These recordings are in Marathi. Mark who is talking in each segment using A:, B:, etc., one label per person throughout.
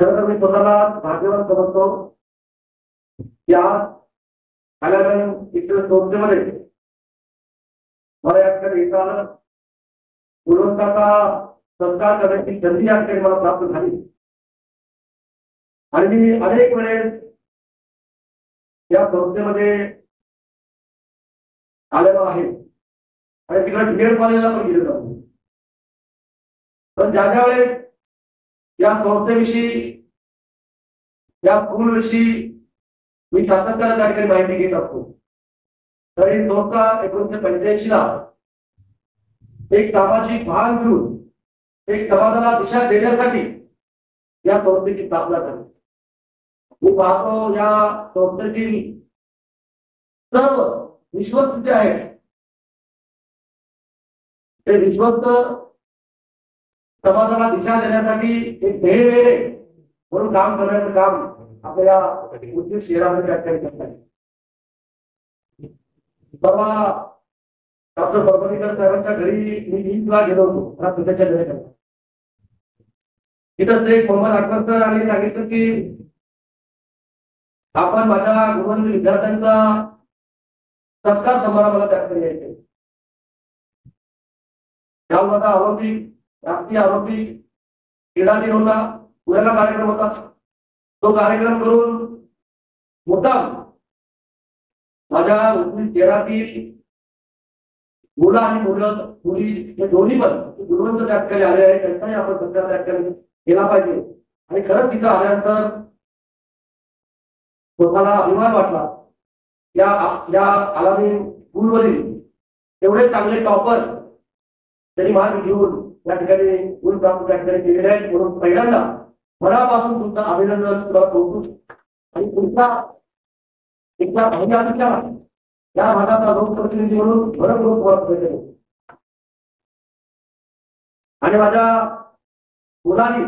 A: खरं तर मी स्वतःला भाग्यवान समजतो की आज आल्यानंतर इथं संस्थेमध्ये मला या ठिकाणी येता आलं, गुणवत्ताचा संस्कार करण्याची संधी या ठिकाणी मला प्राप्त झाली आणि मी अनेक वेळेस या संस्थेमध्ये आलेलो आहे आणि तिकडे BEd कॉलेजला पण गेलेलो आहे. पण ज्या ज्या वेळेस या संस्थेविषयी या स्कूलविषयी मी सातत्याने त्या ठिकाणी माहिती घेत असतो. तर ही संस्था 1985 ला एक सामाजिक भान घेऊन एक समाजाला दिशा देण्यासाठी या संस्थेची स्थापना झाली. मी पाहतो या संस्थेतील सर्व विश्वस्त जे आहेत ते विश्वस्त समाजाला दिशा देण्यासाठी एक ध्येय म्हणून काम करण्याचं काम आपल्या उद्योग शहरामध्ये व्याख्यान करतात. बाबा डॉक्टर परभणीकर साहेबांच्या घरी मी ईदला गेलो होतो. मला शुभेच्छा देण्यासाठी तिथं एक मोहम्मद अकबर सर आणि सांगितलं की आपण माझ्या गुणवंत विद्यार्थ्यांचा सत्कार समारंभाला त्या ठिकाणी यायचे. त्यामध्ये ऑलिम्पिक राष्ट्रीय ऑलिम्पिक क्रीडा दिन होता, पुण्याला कार्यक्रम होता. तो कार्यक्रम करून मुद्दाम माझ्या शहरातील मुलं आणि मुली हे दोन्ही पण गुणवंत त्या ठिकाणी आले आहेत. त्यांचाही आपण सत्कार त्या ठिकाणी केला पाहिजे. आणि खरंच तिथं आल्यानंतर स्वतःला अभिमान वाटला. या आलामी स्कूलवरील एवढे चांगले टॉपर त्यांनी मार्ग घेऊन या ठिकाणी गुण प्राप्त त्या ठिकाणी केलेले आहेत. म्हणून पहिल्यांदा मनापासून तुमचं अभिनंदन, तुला कौतुक आणि तुमचा एकदा भाग्याच्या या भागाचा लोकप्रतिनिधी म्हणून भरपूर तुम्हाला आणि माझ्या मुलांनी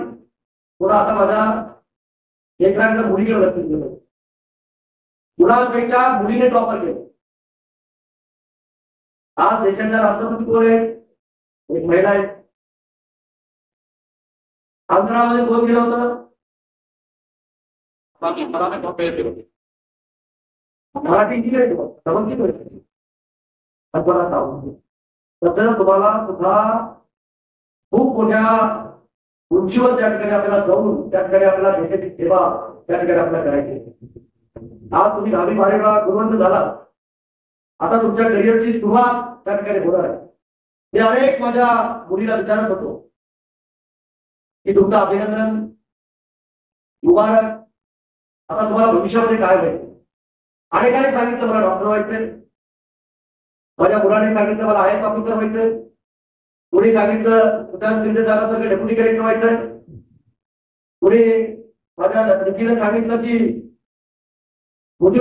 A: थोडा आता माझ्या लेकरांना मुलीकडे लक्ष दिलं. मुलांपेक्षा मुलीने टॉपर केलं. आज देशाच्या राष्ट्रपती कोण आहे? एक महिला आहे. अंतरामध्ये कोण गेलं होतं? मराठी तुम्हाला सुद्धा खूप मोठ्या उंचीवर त्या ठिकाणी आपल्याला जाऊन त्या ठिकाणी आपल्याला देशाची सेवा त्या ठिकाणी आपल्याला करायची. आज तुम्ही 10वी-12वीला गुणवंत झाला, आता तुमच्या करिअरची सुरुवात त्या ठिकाणी होणार आहे. मी अनेक माझ्या मुलीला विचारत होतो की तुमचं अभिनंदन, मुबारक, आता तुम्हाला भविष्यामध्ये काय होईल? अनेकांनी सांगितलं मला डॉक्टर व्हायचंय, माझ्या मुलाने सांगितलं मला IAS ऑफिसर व्हायचंय, कोणी सांगितलं डेप्युटी कलेक्टर व्हायचंय, कोणी माझ्या निखीलने सांगितलं की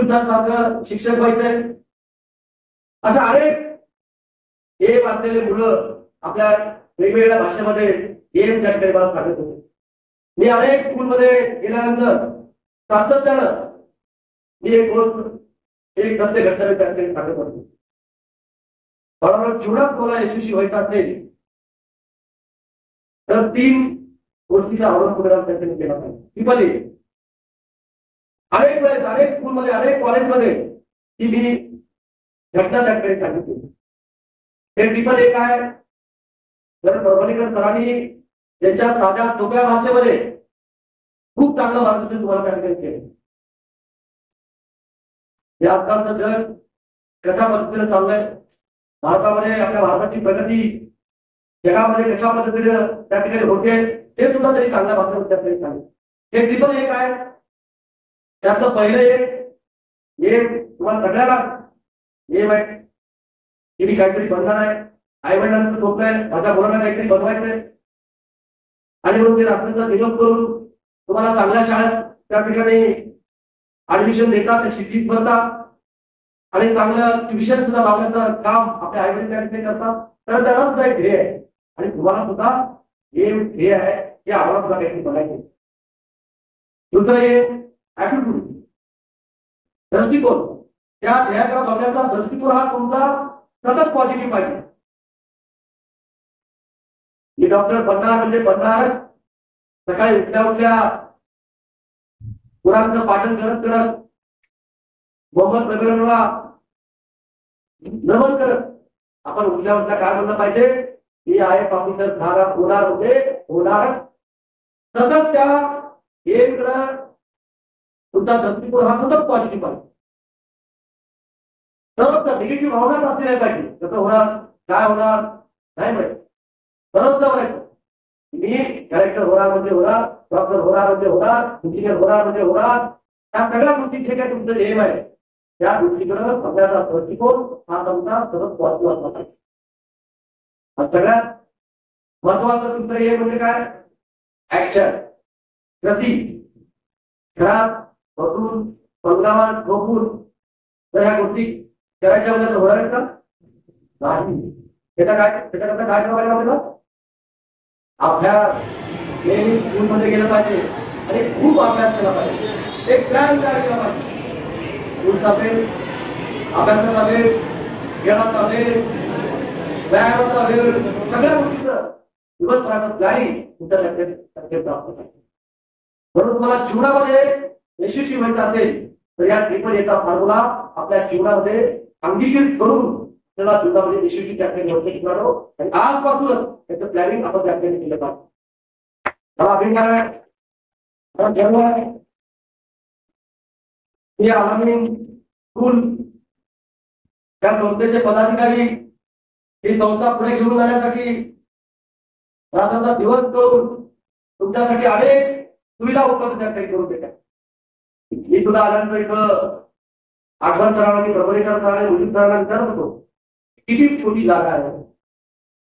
A: सारखं शिक्षक व्हायचंय. अशा अनेक एम असलेले मुलं आपल्या वेगवेगळ्या भाषेमध्ये एम त्या ठिकाणी मला सांगत होते. मी अनेक स्कूलमध्ये गेल्यानंतर सातत्यानं मी एक गोष्ट एक सत्य घटना त्या ठिकाणी सांगत होतो. जीवनात तुम्हाला यशस्वी व्हायचं असेल तर 3 गोष्टीचा अवलंब त्या ठिकाणी केला पाहिजे. ती पहिली, अनेक वेळेस अनेक स्कूलमध्ये अनेक कॉलेजमध्ये ती मी घटना त्या ठिकाणी सांगितली. हे टिपल एक आहे, जर परभणीकर सरांनी त्यांच्या साध्या सोप्या भाषेमध्ये खूप चांगलं मार्गदर्शन तुम्हाला त्या ठिकाणी केलं. हे आजकालचं जग कशा पद्धतीने चाललंय, भारतामध्ये आपल्या भारताची प्रगती जगामध्ये कशा पद्धतीने त्या ठिकाणी होते ते सुद्धा तरी चांगल्या भाषेमध्ये त्या ठिकाणी सांगितलं. हे टिपल एक आहे. त्याचं पहिलं एक तुम्हाला सगळ्याला एम आहे की मी काहीतरी बनणार आहे, आई वडिलांचं स्वप्न आहे, माझ्या मुलांना काहीतरी बनवायचंय आणि म्हणून ते रात्रीचा निरोप करून तुम्हाला चांगल्या शाळेत त्या ठिकाणी ऍडमिशन देतात, ते शिक्षित करतात आणि चांगलं ट्युशन सुद्धा लावण्याचं काम आपल्या आई वडील त्या ठिकाणी करतात. तर त्याला सुद्धा एक ध्येय आहे आणि तुम्हाला सुद्धा हे ध्येय आहे की आम्हाला सुद्धा काहीतरी बनायचे. दुसरं हे ऍटिट्यूड, दृष्टिकोन, त्या ध्येयाकडे बघण्याचा दृष्टिकोन हा तुमचा सतत पॉझिटिव्ह पाहिजे. मी डॉक्टर बनणार म्हणजे बनणार. सकाळी उठल्या पुराणाचं पाठन करत करत मोहम्मद नबीला नमन करत आपण उद्यावरचा काय म्हणलं पाहिजे, ही आहे पाकिस्तान धारा होणार होणार सतत त्या एमकडं तुमचा दृष्टिकोन हा सतत पॉझिटिव्ह पाहिजे. सर्वच निगेटिव्ह भावनाच असली नाही पाहिजे. कसं होणार, काय होणार नाही माहिती. सर्वच म्हणायचं मी कलेक्टर होणार म्हणजे होणार, डॉक्टर होणार म्हणजे होणार, इंजिनियर होणार म्हणजे होणार. त्या सगळ्या गोष्टी जे काही तुमचं एम आहे त्या गोष्टीकडे बघण्याचा दृष्टिकोन हा तुमचा सर्वात पॉझिटिव्ह असला पाहिजे. सगळ्यात महत्वाचं तुमचं एम म्हणजे काय, ऍक्शन, कृती. घरात बसून पंगामात झोपून तर ह्या गोष्टी करायच्या म्हणजे होणार आहेत का नाही. त्याच्याकरता काय करायला पाहिजे, अभ्यास नेहमी स्कूलमध्ये गेलं पाहिजे आणि खूप अभ्यास केला पाहिजे. एक प्लॅन तयार केला पाहिजे. स्कूलचा वेळ, अभ्यासाचा वेळ, खेळाचा वेळ, व्यायामाचा वेळ, सगळ्या गोष्टीचं दिवसभराचं प्लॅनिंग तुमच्या लक्षात प्राप्त होतं. म्हणून तुम्हाला जीवनामध्ये यशस्वी व्हायचं असेल तर या ट्रिपल एचा फॉर्म्युला आपल्या जीवनामध्ये अंगीकृत करून त्याला जीवनामध्ये यशस्वी टॅक्टर होते शिकणार. आणि आजपासूनच त्याचं प्लॅनिंग आपण त्या केलं पाहिजे. आलामीन स्कूल त्या संस्थेचे पदाधिकारी ही संस्था पुढे घेऊन जाण्यासाठी रात्राचा दिवस करून तुमच्यासाठी अनेक सुविधा उपलब्ध करून देतात. मी तुला आल्यानंतर इथं आठवण सरावांनी प्रबोधीकरण सरावांनी मुलीम सरावांना विचारत होतो किती छोटी जागा आहे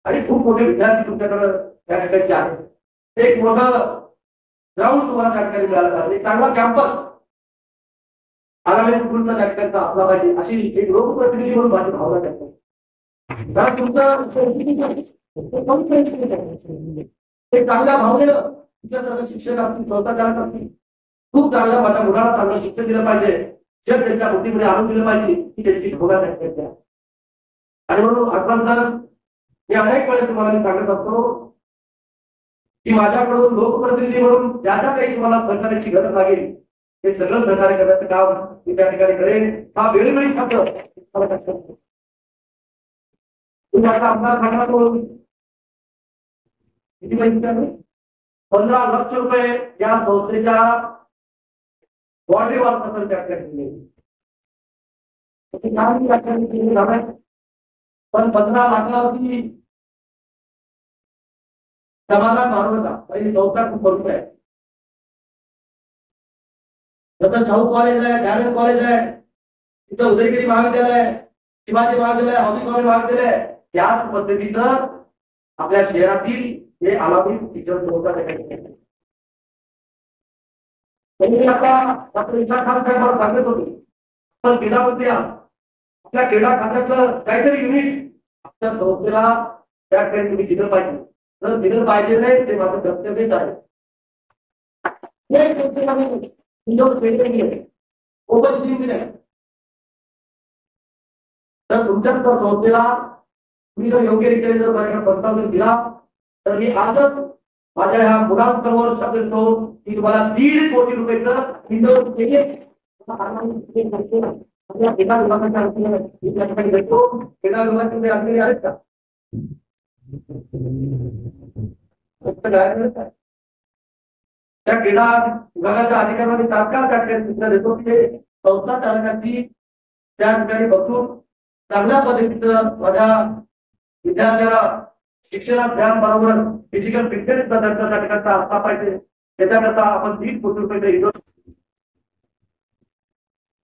A: आणि खूप मोठे विद्यार्थी तुमच्याकडे त्या ठिकाणचे आहेत. एक मोठं ग्राउंड तुम्हाला त्या ठिकाणी मिळालं पाहिजे, एक चांगला कॅम्पस आलामीन स्कूलचा त्या ठिकाणचा असला पाहिजे अशी एक लोकप्रतिनिधी म्हणून माझी भावना करतो. कारण तुमचं एक चांगल्या भावनेनं तुमच्यासारखं शिक्षक असतील, संस्था असतील, खूप चांगल्या माझ्या मुलाला चांगलं शिक्षण दिलं पाहिजे, जग त्यांच्या बुद्धीमध्ये आणून दिलं पाहिजे की त्यांची भूमिका द्या. आणि म्हणून आठवणतर मी अनेक वेळेस तुम्हाला मी सांगत असतो की माझ्याकडून लोकप्रतिनिधी म्हणून ज्या ज्या काही तुम्हाला सहकार्याची गरज लागेल ते सगळं सहकार्य करण्याचं काम मी त्या ठिकाणी करेन. हा वेळोवेळी फक्त तुमचा आमदार खाण्यातो किती पैसे 15 लाख रुपये या संस्थेच्या बॉन्डीवर फसल त्या ठिकाणी पण 15 लाखावरती समाधान मानू नका. पहिली संस्था खूप भरपूर आहे. जसं शाहू कॉलेज आहे, डॅरेन कॉलेज आहे, तिथं उदयगिरी महाविद्यालय आहे, शिवाजी महाविद्यालय, हौदी कॉलेज महाविद्यालय आहे. त्याच पद्धतीचं आपल्या शहरातील हे आलामीन टीचर संस्था डॉक्टर इशा खान साहेब मला सांगत होते पण क्रीडामंत्री आपल्या क्रीडा खात्याचं काहीतरी युनिट आपल्या संस्थेला त्या ठिकाणी तुम्ही दिलं पाहिजे. जर दिलं पाहिजे नाही ते माझं कर्तव्यच आहे. तर तुमच्या संस्थेला तुम्ही जर योग्यरित्या जर माझ्याकडे प्रस्ताव जर दिला तर मी आजच माझ्या ह्या मुलांसमोर शब्द देतो की तुम्हाला 1.5 कोटी रुपयाचं आपल्या क्रीडा विभागाच्या देतो. क्रीडा विभागाचे अधिकारी आहेत का? त्या क्रीडा विभागाच्या अधिकाऱ्यांनी तात्काळ त्या ठिकाणी सूचना देतो की संस्था चालकाची त्या ठिकाणी बसून चांगल्या पद्धतीचं माझ्या विद्यार्थ्याला शिक्षणात ध्यान बरोबर फिजिकल फिटनेस त्या ठिकाणचा असला पाहिजे. त्याच्याकरता आपण 1.5 कोटी रुपये इन्व्हेस्ट.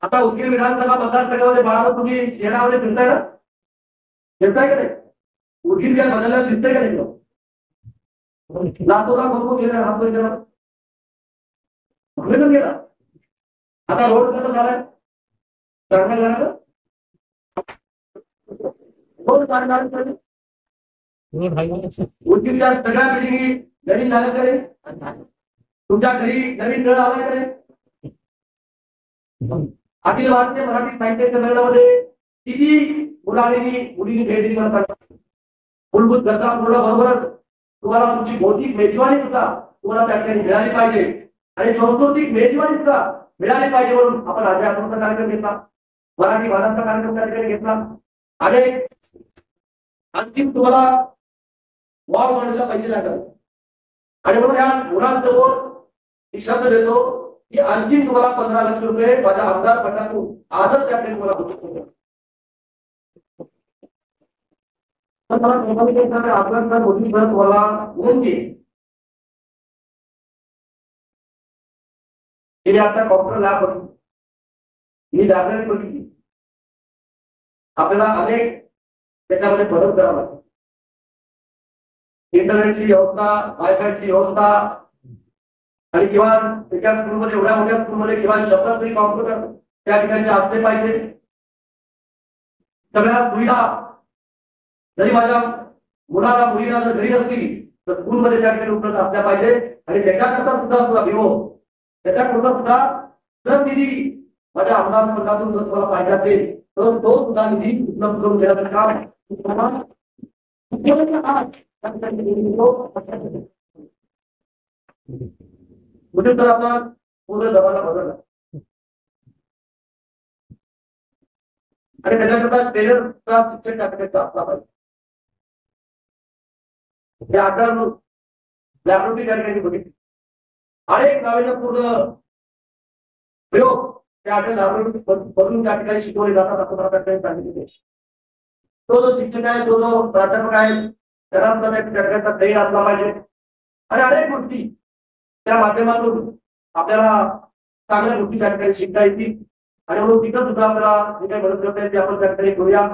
A: आता उदगीर विधानसभा मतदारसंघामध्ये बाळा तुम्ही शहरामध्ये फिरताय ना, फिरताय का नाही? उदगीर काय बदलला दिसतंय का नाही? लातूरला बघून गेला राहतोय गेला. आता रोड कसं झालाय, चांगला झाला रोड चांगला. उदगीरच्या सगळ्या बिल्डिंगी नवीन झाल्या कडे, तुमच्या घरी नवीन नळ आलाय कडे. अखिल भारतीय मराठी साहित्य संमेलनामध्ये किती मुलींनी भेट दिली मला मूलभूत गरजा पूर्ण बरोबरच तुम्हाला तुमची बौद्धिक मेजवानी सुद्धा तुम्हाला त्या ठिकाणी मिळाली पाहिजे. आणि सांस्कृतिक मेजवानी सुद्धा मिळाली पाहिजे म्हणून आपण आजी आत्मचा कार्यक्रम घेतला, मराठी भाषांचा कार्यक्रम त्या ठिकाणी घेतला. आणि अंतिम तुम्हाला वॉल बनवायला पैसे लागतात आणि म्हणून या मुलांसमोर मी शब्द देतो की आणखी तुम्हाला 15 लाख रुपये माझ्या आमदार फंडातून आजच त्या ठिकाणी मला होतो. तर मला कोणाला आपल्याला मोठी गरज मला नोंद घे. हे आता कॉम्प्युटर लॅब होती, ही लायब्ररी बघितली. आपल्याला अनेक त्याच्यामध्ये बदल करावा लागतो. इंटरनेटची व्यवस्था, वायफायची व्यवस्था आणि किंवा एका स्कूलमध्ये एवढ्या मोठ्या स्कूलमध्ये किंवा 70 तरी कॉम्प्युटर त्या ठिकाणी असले पाहिजे. सगळ्या सुविधा जरी माझ्या मुलाला मुलीला जर घरी नसतील तर स्कूलमध्ये त्या ठिकाणी उपलब्ध असल्या पाहिजे. आणि त्याच्याकरता सुद्धा विवो त्याच्याकरता सुद्धा जर निधी माझ्या आमदार फंडातून जर तुम्हाला पाहिजे असेल तर तो सुद्धा निधी उपलब्ध करून देण्याचं काम म्हणजे तर आपला पूर्ण जमाना बदलला आणि त्याच्याकरता टेलरचा शिक्षण टाकण्याचा असला पाहिजे. हे आता लॅबोरेटरी त्या ठिकाणी बघितली अनेक गावाच्या पूर्ण प्रयोग त्या लॅबोरेटरी बदलून त्या ठिकाणी शिकवले जातात असं मला त्या ठिकाणी सांगितले. तो जो शिक्षक आहे, तो जो प्राध्यापक आहे, त्याला सुद्धा त्या ठिकाणचा धैर्य असला पाहिजे. आणि अनेक गोष्टी त्या माध्यमातून आपल्याला चांगल्या गोष्टी त्या ठिकाणी शिकता येतील. आणि म्हणून तिथं सुद्धा आपल्याला जे काही मदत करता येईल ते आपण त्या ठिकाणी करूया.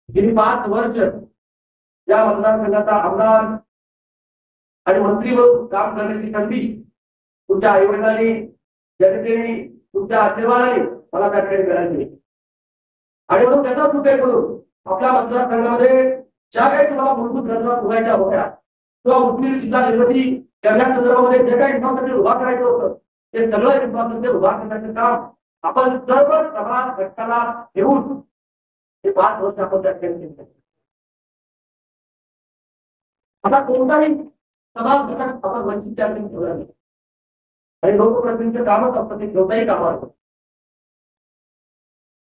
A: गेली 5 वर्ष या मतदारसंघाचा आमदार आणि मंत्री म्हणून काम करण्याची संधी तुमच्या आईवडिलांनी, जनतेने, तुमच्या आशीर्वादाने मला त्या ठिकाणी मिळाली. आणि म्हणून त्याचा उपयोग करून आपल्या मतदारसंघामध्ये ज्या काही तुम्हाला मूलभूत गरजा पुरायच्या होत्या किंवा उठलेली जिल्हा निर्मिती करण्यासंदर्भामध्ये जे काही इन्फ्रास्ट्रक्चर उभा करायचं होतं ते सगळं इन्फ्रास्ट्रक्चर उभा करण्याचं काम आपण सर्व समाज घटकाला घेऊन हे 5 वर्ष आपण त्या ठिकाणी केलं. आता कोणताही समाज घटक आपण वंचित त्या ठिकाणी ठेवला नाही. आणि लोकप्रतिनिधीचं कामच असतं ते ठेवताही कामावर असतं.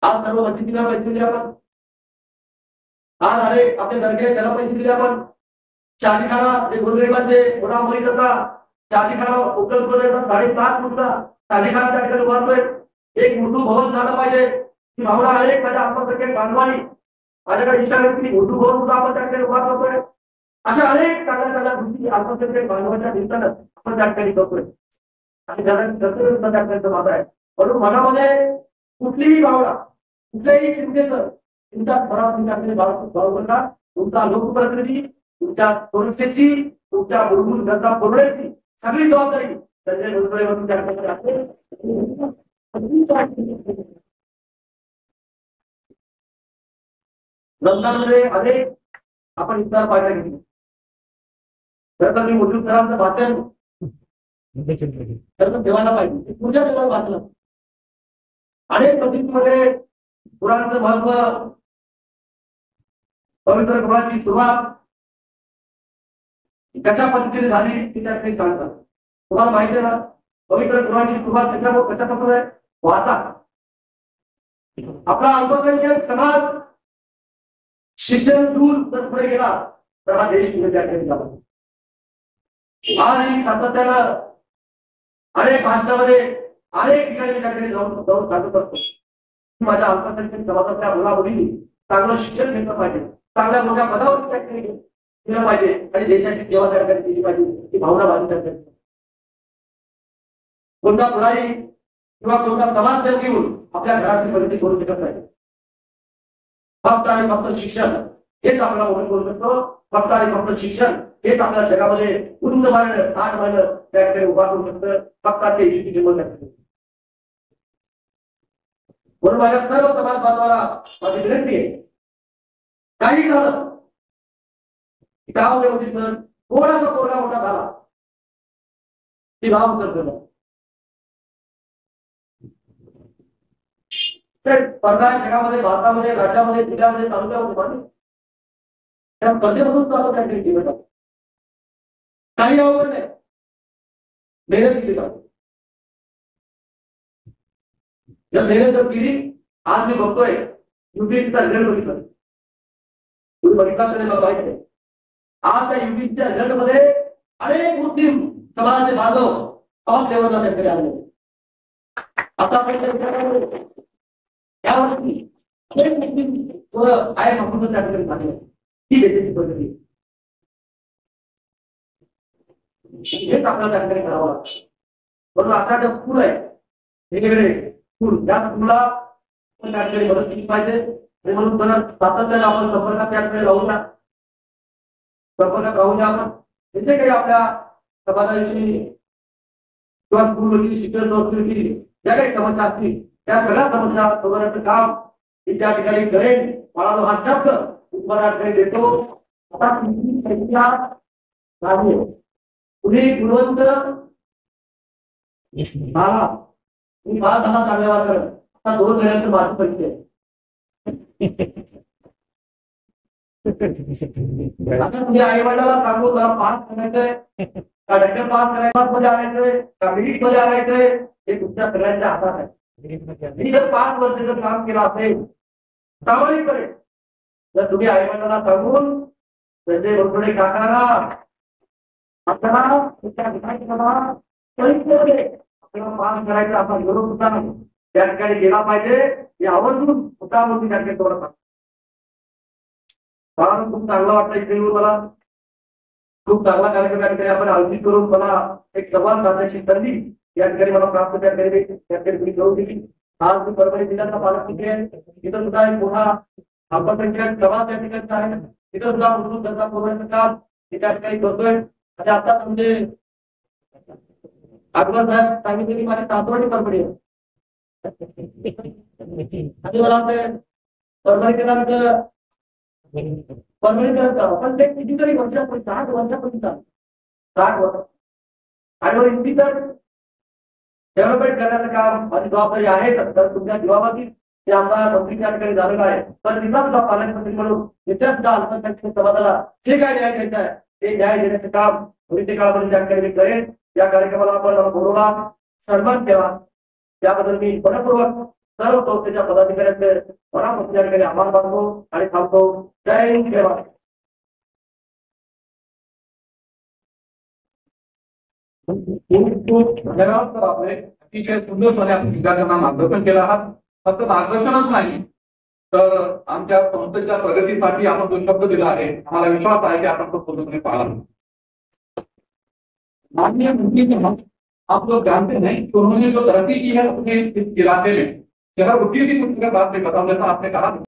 A: आज सर्व वंचितीला पैसे दिले आपण, आज अरे आपले दर्गे त्याला पैसे दिले आपण, शालिकाला जे गोरगरिबांचे मुलामुली करता शालिकाला उपलब्ध करून देतात 7.5 मुद्दा शालिकाला त्या ठिकाणी उभारतोय. एक मुठू भवन झालं पाहिजे ही भावना अनेक माझ्या आत्मसंख्येत बांधवानी माझ्याकडे इच्छा व्यक्ती मुठू भवन सुद्धा आपण त्या ठिकाणी उभार करतोय. अशा अनेक चांगल्या चांगल्या गोष्टी आत्मसंख्येत बांधवाच्या निमित्तानं आपण त्या ठिकाणी करतोय. आणि कर्तव्य सुद्धा त्या ठिकाणी माझा आहे. म्हणून मनामध्ये कुठलीही भावना कुठल्याही चिंतेचं तुमच्या भावना तुमचा लोकप्रतिनिधी, तुमच्या सुरक्षेची, तुमच्या मूलभूत गरजा पुरवण्याची सगळी जबाबदारी संजय भुजबळवरून त्या ठिकाणी असते. लग्नामध्ये अनेक आपण इतर पाहिल्या घेतली. तर मी मुद्दूतरांचं भाषण त्याचं देवाला पाहिजे पूजा देवाला वाचलं. अनेक पद्धतीमध्ये पुराणाचं महत्व, पवित्र ग्रहाची सुरुवात कशा पद्धतीने झाली ती त्या ठिकाणी सांगतात. तुम्हाला माहिती आहे ना, पवित्र गृहाची सुरुवात कशापासून आहे? वाचा. आपला अल्पसंख्याक समाज शिक्षण दूर जर पुढे गेला तर हा देश त्या ठिकाणी झाला. आणि सातत्यानं अनेक भाषणामध्ये अनेक ठिकाणी त्या ठिकाणी जाऊन सांगत असतो माझ्या अल्पसंख्याक समाजातल्या मुलामुलींनी चांगलं शिक्षण घेतलं पाहिजे, चांगल्या मोठ्या पदावर त्या ठिकाणी केलं पाहिजे आणि देशाची सेवा त्या ठिकाणी केली पाहिजे ही भावना माझी त्या ठिकाणी. कोणता पुढारी किंवा कोणता समाजसेवक घेऊन आपल्या घराची प्रगती करू शकत नाही. फक्त आणि फक्त शिक्षण हेच आपल्याला मोठं करू शकतो. फक्त आणि फक्त शिक्षण हेच आपल्या जगामध्ये उंच मारणं, ताट मारणं त्या ठिकाणी उभा करू शकतं. फक्त ते किंमत लागते. म्हणून माझ्या सर्व समाज बांधवाला माझी विनंती आहे, काही झालं गावामध्ये थोडासा पोरगा मोठा झाला ती भाव करतो स्पर्धा जगामध्ये, भारतामध्ये, राज्यामध्ये, जिल्ह्यामध्ये, तालुक्यामध्ये त्या स्पर्धेमधून आपण काही केलं काही आवड नाही. मेहनत केली पाहिजे. जर मेहनत जर केली, आज मी बघतोय युपीएससीचा रिझल्ट बघितलं, तुम्ही बघितला तरी मला माहिती आहे. आज त्या युपीएससीच्या रिझल्ट मध्ये अनेक मुस्लिम समाजाचे बांधव टॉप लेवलला त्यांच्याकडे आले. आतापर्यंत यावर्षी अनेक मुस्लिम आहे संपूर्ण त्या ठिकाणी झाले. ही देशाची पद्धती हेच आपल्याला त्या ठिकाणी करावं लागतं. म्हणून आता ज्या स्कूल आहे वेगवेगळे स्कूल, त्या स्कूलला त्या ठिकाणी मदत केली पाहिजे. आणि म्हणून जरा सातत्याने आपण संपर्कात त्या ठिकाणी राहूया, संपर्कात राहूया. आपण जे काही आपल्या समाजाविषयी किंवा स्कूलवरची शिक्षण संस्थेची ज्या काही समस्या असतील त्या सगळ्या समस्या सोडवण्याचं काम मी त्या ठिकाणी करेन. मला हा शब्द तुम्हाला ठिकाणी देतो. आता तुम्ही गुणवंत मला तुम्ही 5-10 चांगल्या वाटत आता 2 महिन्याचं माझं परिचय. आता तुम्ही आई वडिलांना सांगू मला पास करायचंय का डॉक्टर पास करायचं मध्ये आणायचंय का मिलिट मध्ये आणायचंय हे तुमच्या सगळ्यांच्या हातात आहे. मी जर 5 वर्ष जर काम केलं असेल प्रामाणिकपणे, जर तुम्ही आई वडिलांना सांगून संजय बनसोडे काकांना आपल्याला आपल्याला पास करायचा असा विरोध होता त्या ठिकाणी गेला पाहिजे. हे आवर्जून होता म्हणून त्या ठिकाणी थोडं कारण खूप चांगलं वाटतं इथे येऊन मला. खूप चांगला कार्यक्रम त्या ठिकाणी आपण आयोजित करून मला एक संवाद साधण्याची संधी या ठिकाणी मला प्राप्त त्या ठिकाणी करून दिली. आज मी परभणी जिल्ह्याचा पालकमंत्री आहे. तिथं सुद्धा एक मोठा अल्पसंख्याक समाज त्या ठिकाणी आहे. तिथं सुद्धा मूलभूत गरजा पुरवण्याचं काम मी त्या ठिकाणी करतोय. आणि आता म्हणजे अकबर साहेब सांगितलं की माझी सासवडी परभणी आहे. आणि मला वाटतं परभणीकरांचं पण ते कितीतरी वर्षापूर्वी 60 वर्षापूर्वी 60 वर्ष आणि मग इतकी तर डेव्हलपमेंट करण्याचं काम माझी जबाबदारी आहे. तर तुमच्या जीवावरती ते आता मंत्रीच्या ठिकाणी झालेलं आहे. तर तिथला सुद्धा पालकमंत्री म्हणून तिथल्या सुद्धा अल्पसंख्याक समाजाला जे काय न्याय द्यायचा आहे ते न्याय देण्याचं काम भविष्य काळामध्ये त्या ठिकाणी करेन. या कार्यक्रमाला आपण बोलवला, सन्मान केला त्याबद्दल मी मनपूर्वक सर्व संस्थेच्या पदाधिकाऱ्यांचे मनापासून या ठिकाणी आभार मानतो आणि थांबतो. जय हिंद, जय भारत.
B: धन्यवाद सर, आपले अतिशय सुंदरपणे आपण विद्यार्थ्यांना मार्गदर्शन केलं आहात. फक्त मार्गदर्शनच नाही तर आमच्या संस्थेच्या प्रगतीसाठी आपण जो शब्द दिला आहे आम्हाला विश्वास आहे की आपण तो पूर्णपणे पाळला. माननीय मंत्री साहब, आप लोग जानते हैं कि उन्होंने जो तरक्की की है अपने इस इलाके में, जरा रुकिए की कुछ बात में बताऊं। जैसा आपने कहा